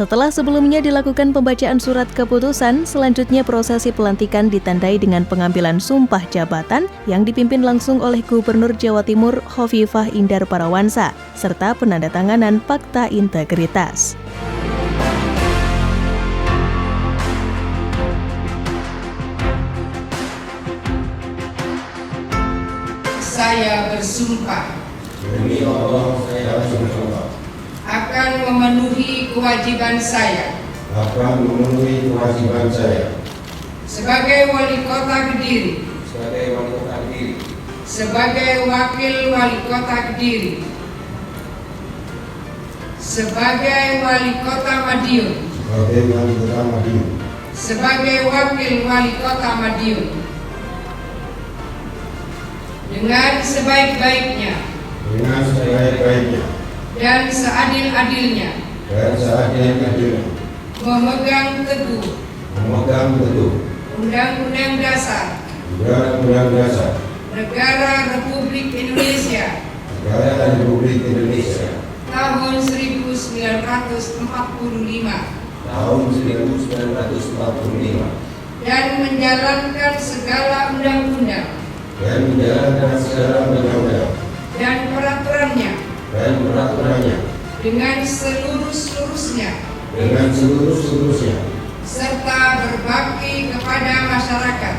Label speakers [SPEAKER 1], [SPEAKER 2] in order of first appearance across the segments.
[SPEAKER 1] Setelah sebelumnya dilakukan pembacaan surat keputusan, selanjutnya prosesi pelantikan ditandai dengan pengambilan sumpah jabatan yang dipimpin langsung oleh Gubernur Jawa Timur Hovifah Indar Parawansa, serta penandatanganan Fakta Integritas.
[SPEAKER 2] Saya bersumpah
[SPEAKER 3] demi Allah, saya bersumpah
[SPEAKER 2] akan memenuhi kewajiban saya sebagai wali kota Kediri, sebagai wakil wali kota Kediri, sebagai wali kota Madiun, sebagai wakil wali kota Madiun, dengan sebaik-baiknya dan seadil-adilnya memegang teguh Undang-Undang Dasar Negara Republik Indonesia tahun 1945 dan menjalankan segala undang-undang dan peraturannya dengan seluruh-seluruhnya serta berbakti kepada masyarakat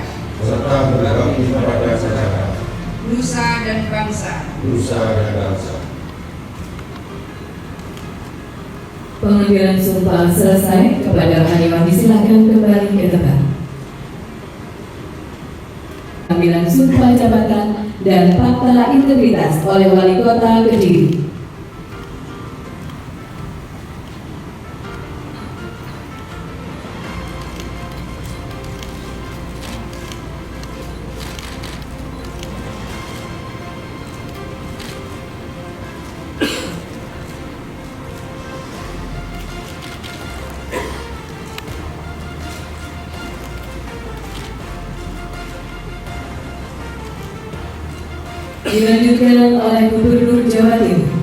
[SPEAKER 2] nusa dan bangsa.
[SPEAKER 4] Pengambilan sumpah selesai. Kepada Hadiwan disilakan kembali ke tempat. Pengambilan sumpah jabatan dan fakta integritas oleh Wali Kota Kediri. Dilanjutkan oleh Gubernur Jawa Timur.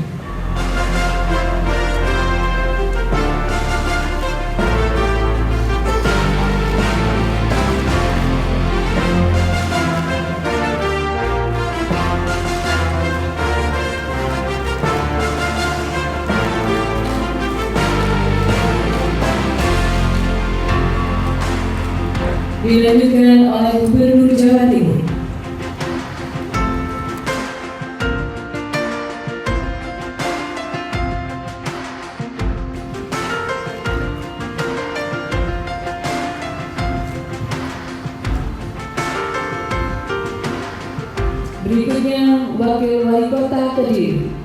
[SPEAKER 4] Dilanjutkan oleh Gubernur Jawa Timur. Berikutnya Wakil Wali Kota Kediri.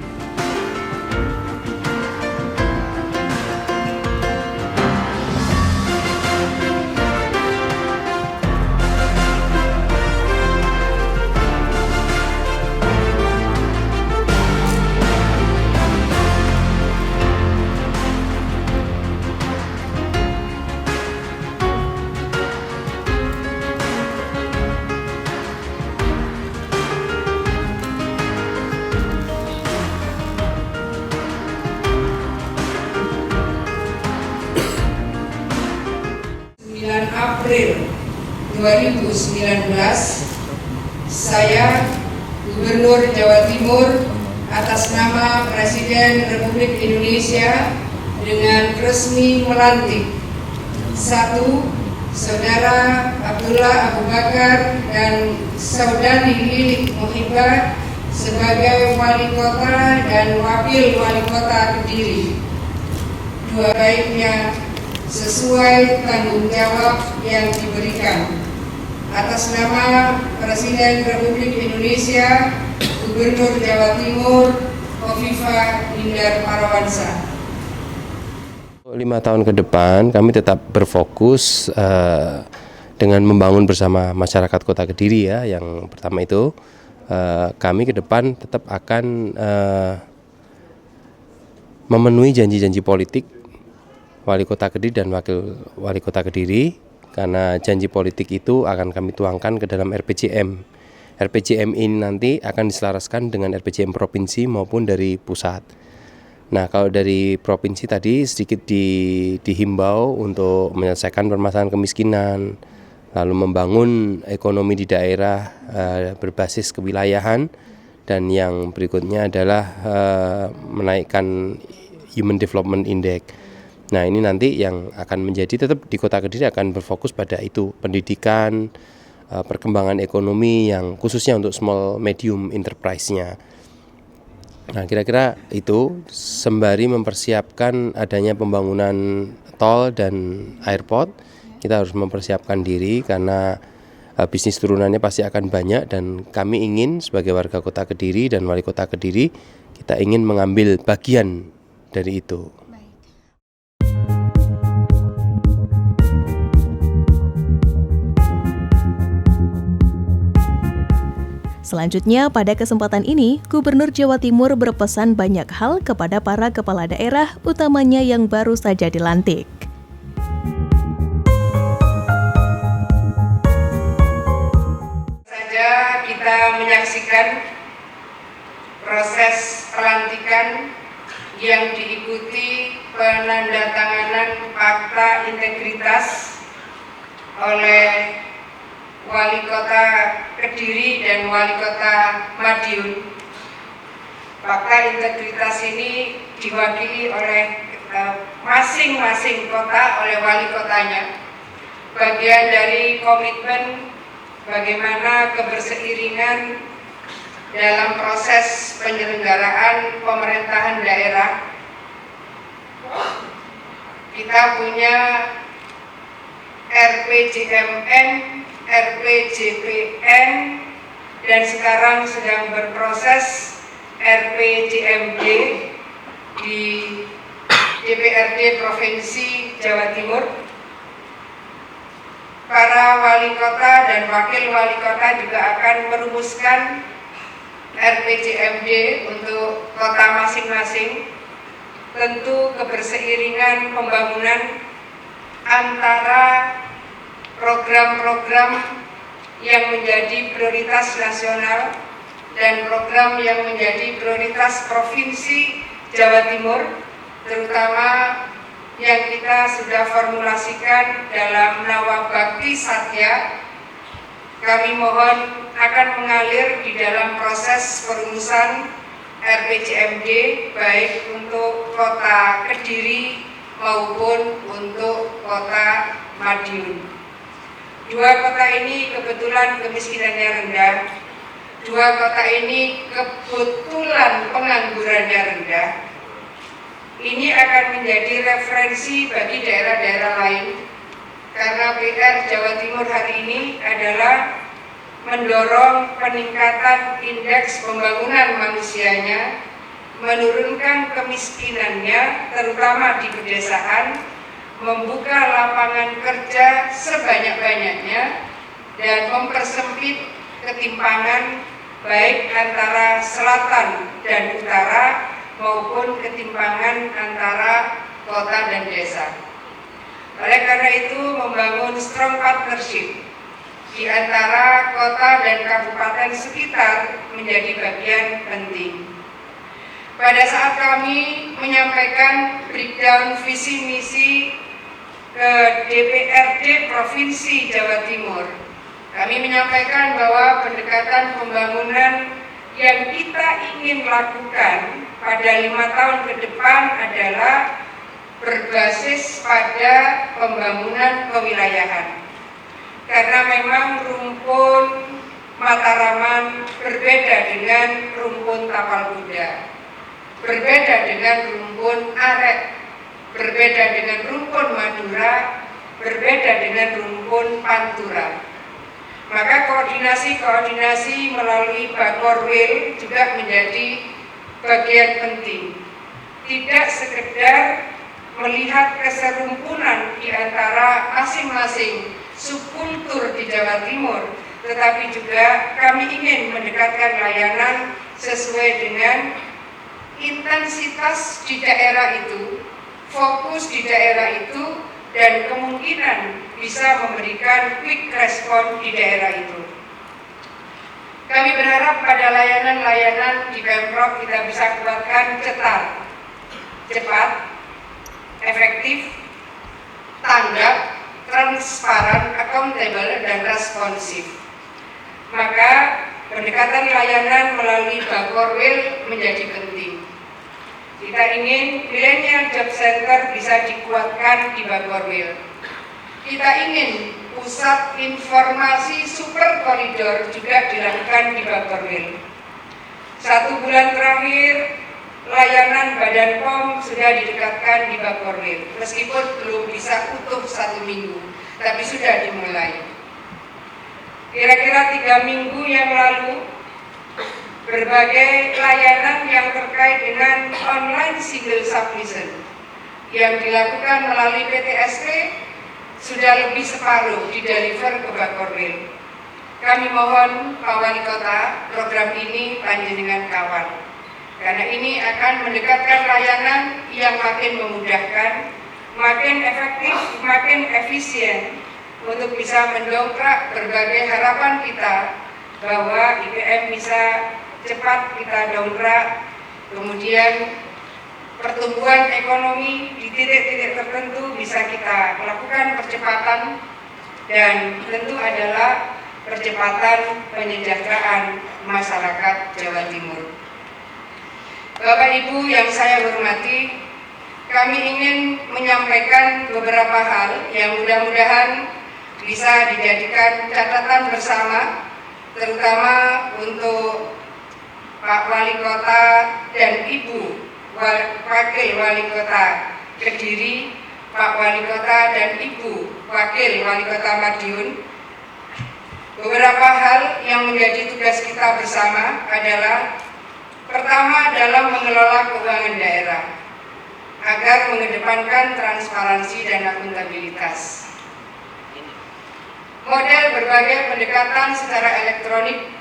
[SPEAKER 2] April 2019, saya Gubernur Jawa Timur atas nama Presiden Republik Indonesia dengan resmi melantik 1. Saudara Abdullah Abu Bakar dan Saudari Lilik Muhibah sebagai Wali Kota dan Wakil Wali Kota Kediri. 2. Baiknya sesuai tanggung jawab yang diberikan. Atas nama Presiden Republik Indonesia, Gubernur Jawa Timur, Hovifah Indar Parawansa.
[SPEAKER 3] 5 tahun ke depan kami tetap berfokus dengan membangun bersama masyarakat Kota Kediri ya. Yang pertama itu kami ke depan tetap akan memenuhi janji-janji politik Wali Kota Kediri dan Wakil Wali Kota Kediri, karena janji politik itu akan kami tuangkan ke dalam RPJM. RPJM ini nanti akan diselaraskan dengan RPJM provinsi maupun dari pusat. Nah, kalau dari provinsi tadi sedikit dihimbau untuk menyelesaikan permasalahan kemiskinan, lalu membangun ekonomi di daerah berbasis kewilayahan, dan yang berikutnya adalah menaikkan Human Development Index. Nah, ini nanti yang akan menjadi, tetap di Kota Kediri akan berfokus pada itu, pendidikan, perkembangan ekonomi yang khususnya untuk small medium enterprise-nya. Nah, kira-kira itu sembari mempersiapkan adanya pembangunan tol dan airport, kita harus mempersiapkan diri karena bisnis turunannya pasti akan banyak, dan kami ingin sebagai warga Kota Kediri dan Wali Kota Kediri, kita ingin mengambil bagian dari itu.
[SPEAKER 1] Selanjutnya, pada kesempatan ini, Gubernur Jawa Timur berpesan banyak hal kepada para kepala daerah, utamanya yang baru saja dilantik.
[SPEAKER 2] Saja kita menyaksikan proses pelantikan yang diikuti penandatanganan Fakta Integritas oleh Wali Kota Kediri dan Wali Kota Madiun. Fakta integritas ini diwakili oleh masing-masing kota oleh wali kotanya. Bagian dari komitmen bagaimana keberseiringan dalam proses penyelenggaraan pemerintahan daerah. Kita punya RPJMN, RPJPN, dan sekarang sedang berproses RPJMD di DPRD Provinsi Jawa Timur. Para wali kota dan wakil wali kota juga akan merumuskan RPJMD untuk kota masing-masing. Tentu keberseiringan pembangunan antara program-program yang menjadi prioritas nasional dan program yang menjadi prioritas Provinsi Jawa Timur, terutama yang kita sudah formulasikan dalam Nawabakti Satya. Kami mohon akan mengalir di dalam proses perumusan RPJMD baik untuk Kota Kediri maupun untuk Kota Madiun. Dua kota ini kebetulan kemiskinannya rendah. Dua kota ini kebetulan penganggurannya rendah. Ini akan menjadi referensi bagi daerah-daerah lain, karena PR Jawa Timur hari ini adalah mendorong peningkatan indeks pembangunan manusianya, menurunkan kemiskinannya terutama di pedesaan, membuka lapangan kerja sebanyak-banyaknya, dan mempersempit ketimpangan baik antara selatan dan utara maupun ketimpangan antara kota dan desa. Oleh karena itu, membangun strong partnership di antara kota dan kabupaten sekitar menjadi bagian penting. Pada saat kami menyampaikan breakdown visi misi ke DPRD Provinsi Jawa Timur, kami menyampaikan bahwa pendekatan pembangunan yang kita ingin lakukan pada 5 tahun ke depan adalah berbasis pada pembangunan kewilayahan. Karena memang rumpun Mataraman berbeda dengan rumpun Tapal Kuda, berbeda dengan rumpun Arek, berbeda dengan rumpun Madura, berbeda dengan rumpun Pantura. Maka koordinasi melalui Bakorwil juga menjadi bagian penting. Tidak sekedar melihat keserumpunan di antara masing-masing subkultur di Jawa Timur, tetapi juga kami ingin mendekatkan layanan sesuai dengan intensitas di daerah itu, fokus di daerah itu, dan kemungkinan bisa memberikan quick respon di daerah itu. Kami berharap pada layanan-layanan di Pemprov kita bisa kuatkan cetar. cepat, efektif, tanggap, transparan, akuntabel, dan responsif. Maka pendekatan layanan melalui Bakorwil menjadi penting. Kita ingin Millennial Job Center bisa dikuatkan di Bakorwil. Kita ingin pusat informasi super koridor juga dilakukan di Bakorwil. 1 bulan terakhir, layanan Badan POM sudah didekatkan di Bakorwil, meskipun belum bisa utuh 1 minggu, tapi sudah dimulai. Kira-kira 3 minggu yang lalu, berbagai layanan yang terkait dengan online single submission yang dilakukan melalui PTSP sudah lebih separuh dideliver ke Bakorwil. Kami mohon Pak Wali Kota, program ini panjenengan kawal, karena ini akan mendekatkan layanan yang makin memudahkan, makin efektif, makin efisien untuk bisa mendongkrak berbagai harapan kita bahwa IPM bisa cepat kita dongkrak, kemudian pertumbuhan ekonomi di titik-titik tertentu bisa kita lakukan percepatan, dan tentu adalah percepatan penyejahteraan masyarakat Jawa Timur. Bapak Ibu yang saya hormati, kami ingin menyampaikan beberapa hal yang mudah-mudahan bisa dijadikan catatan bersama, terutama untuk Pak Wali Kota dan Ibu Wakil Wali Kota Kediri, Pak Wali Kota dan Ibu Wakil Wali Kota Madiun. Beberapa hal yang menjadi tugas kita bersama adalah: pertama, dalam mengelola keuangan daerah agar mengedepankan transparansi dan akuntabilitas. Model berbagai pendekatan secara elektronik,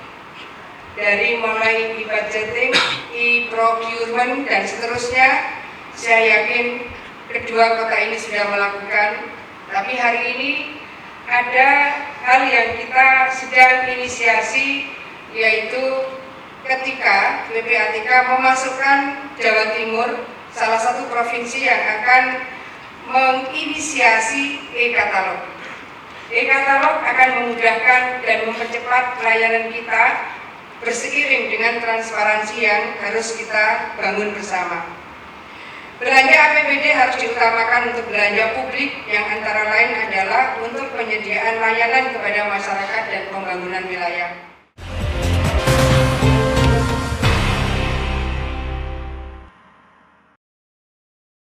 [SPEAKER 2] dari mulai e-budgeting, e-procurement, dan seterusnya, saya yakin kedua kota ini sudah melakukan. Tapi hari ini ada hal yang kita sedang inisiasi, yaitu ketika PPATK memasukkan Jawa Timur, salah satu provinsi yang akan menginisiasi e-katalog. E-katalog akan memudahkan dan mempercepat pelayanan kita, berseiring dengan transparansi yang harus kita bangun bersama. Belanja APBD harus diutamakan untuk belanja publik, yang antara lain adalah untuk penyediaan layanan kepada masyarakat dan pembangunan wilayah.